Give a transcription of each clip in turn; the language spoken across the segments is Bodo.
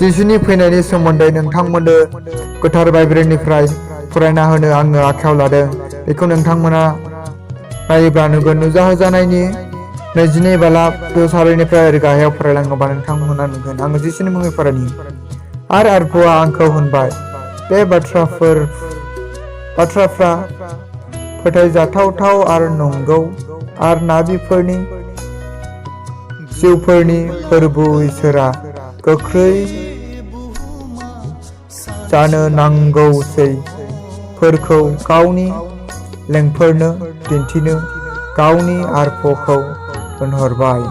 जिसुनि फैनायनि सोमोन्दै नोंथांमोननो गोथार बाइबेलनिफ्राय फरायना होनो आङो आखायाव लादों। बेखौ नोंथांमोना नायोब्ला नुगोन। नुजाहोजानायनि 22 बालाब सारिनिफ्राय गाहायाव फरायलाङोबा नोंथांमोना नुगोन। आङो जिसुनि मुङै फरायनि। आरो आरफुआ आंखौ होनबाय, बे बाथ्राफ्रा फोथायजाथाव आरो नंगौ, आरो नाबिफोरनि जिउफोरनि फोरबो इसोरा गोख्रै जानो नांगौसैफोरखौ गावनि लेंफोरनो दिन्थिनो गावनि आरफखौ दोनहरबाय।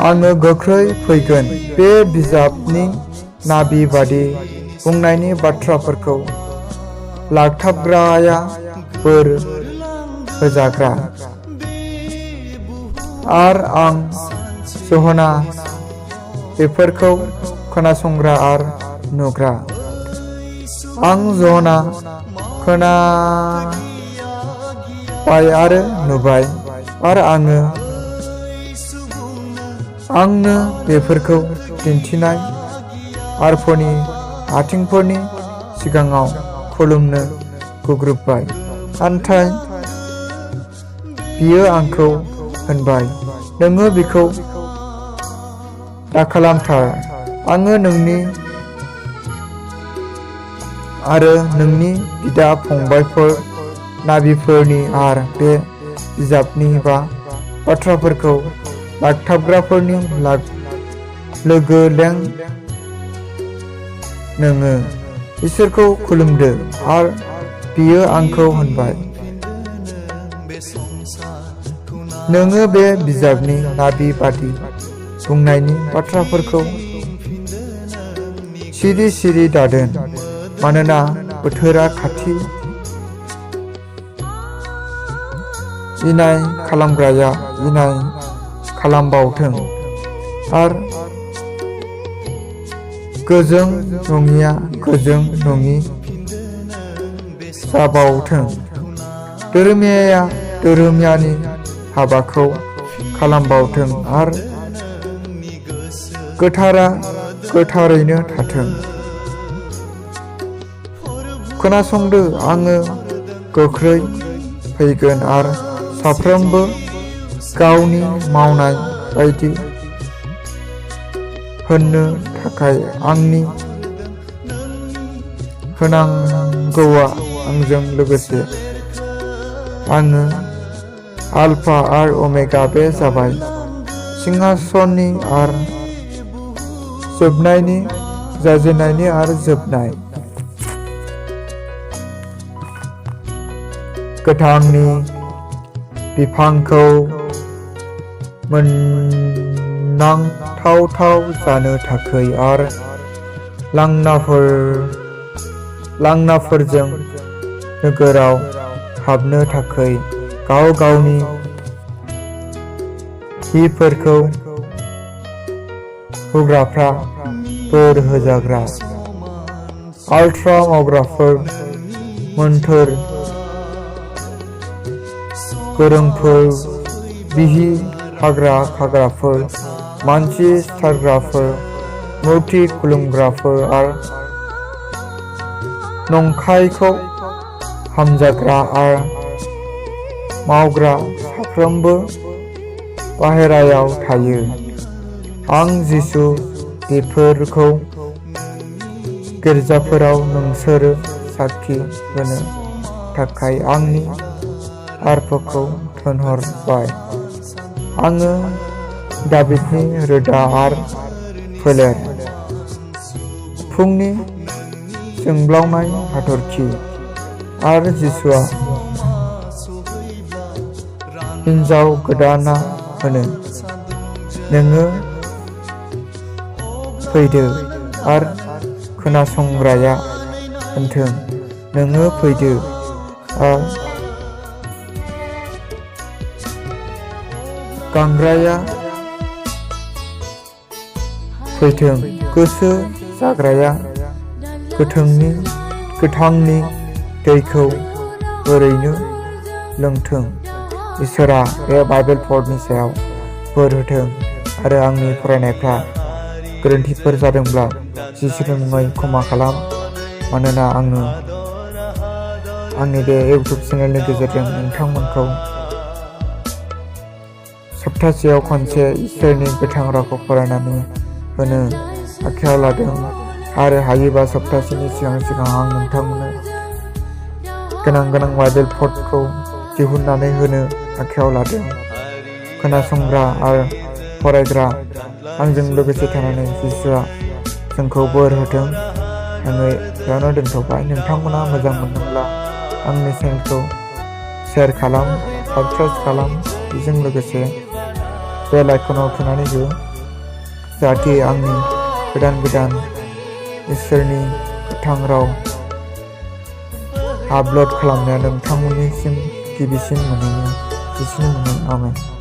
आङो गोख्रै फैगोन। बे बिजाबनि नाबि बादि बुंनायनि बाथ्राफोरखौ लाखथाबग्राया बोर होजाग्रा। आरो आं जहना बेफोरखौ खोनासंग्रा आरो नुग्रा। आं जहना खोनाबाय आरो नुबाय, आरो आंनो बेफोरखौ दिन्थिनाय आरफनि आथिंफोरनि सिगाङाव खुलुमनो गुग्रुबबाय। नाथाय बियो आंखौ होनबाय, नोङो बेखौ दाखालामथार। आङो नोंनि आरो नोंनि बिदा फंबायफोर नाबिफोरनि आरो बे बिजाबनि बाथ्राफोरखौ लाखथाबग्राफोरनि लोगो लें। नोङो इसोरखौ खुलुमदो। आरो बियो आंखौ होनबाय, नोङो बे बिजाबनि नाबि बादि बुंनायनि बाथ्राफोरखौ सिरि सिरि दादोन, मानोना बोथोरा खाथि। इनाय खालामग्राया इनाय खालामबावथों, आरो गोजों नङिया गोजों नङि जाबावथों। धोरोमियाया धोरोमियानि हाबाखौ खालामबावथों, आरो गोथारा गोथारैनो थाथों। खोनासंदो, आङो गोख्रै फैगोन, आरो साफ्रोमबो गावनि मावनाय बायदि होनो थाखाय आंनि होनांगौआ आंजों लोगोसे। आङो आलफा आरो ओमेगा, बे जाबाय सिंहासननि आरो जोबनायनि, जाजेननायनि आरो जोबनाय। गोथांनि बिफांखौ मोननांथाव जानो थाखाय आरो लांनाफोरजों नोगोराव हाबनो थाखाय गाव गावनि हिफोरखौ होग्राफ्रा बोर होजाग्रा। आल्ट्रा मावग्राफोर, मोन्थोर गोरोंफोर, बिहि खाग्राफोर, मानसि सिथारग्राफोर, मुर्ति खुलुमग्राफोर, आरो नंखायखौ हामजाग्रा आरो मावग्रा साफ्रोमबो बाहेरायाव थायो। आं जिसु बेफोरखौ गिर्जाफोराव नोंसोरो साखि होनो थाखाय आंनि आरफखौ दोनहरबाय। आङो दाबिदनि रोदा आरो फोलेर, फुंनि जोंब्लावनाय हाथरखि। आरो जिसुआ हिन्जाव गोदाना होनो, नोङो फैदो। आरो खोनासंग्राया होनथों, नोङो फैदो। आरो गांग्राया फैथों, गोसो जाग्राया गोथांनि दैखौ ओरैनो लोंथों। इसोरा बे बाइबेल पडनि सायाव बोर होथों। आरो आंनि फरायनायफ्रा गोरोन्थिफोर जादोंब्ला जिसुनि मुङै क्षमा खालाम। मानोना आङो आंनि बे इउटुब चेनेलनि गेजेरजों नोंथांमोनखौ सप्तासेयाव खनसे इसोरनि गोथां रावखौ फरायनानै होनो आखायाव लादों आरो हायोबा सप्तासेनि सिगां आं नोंथांमोननो गोनां बाइबेल पडखौ दिहुननानै होनो आखायाव लादों। खोनासंग्रा आरो फरायग्रा आंजों लोगोसे थानानै जिसुआ जोंखौ बोर होथों। आङो बेयावनो दोनथ'बाय। नोंथांमोना मोजां मोनदोंब्ला आंनि चेनेलखौ शेयार खालाम, साबस्क्राइब खालाम, बेजों लोगोसे बेल आइकनाव थुनानै हो, जाहाथे आंनि गोदान इसोरनि गोथां राव आपल'ड खालामनाया नोंथांमोननिसिम गिबिसिन मोनहैयो। जिसुनि मुङै आमेन।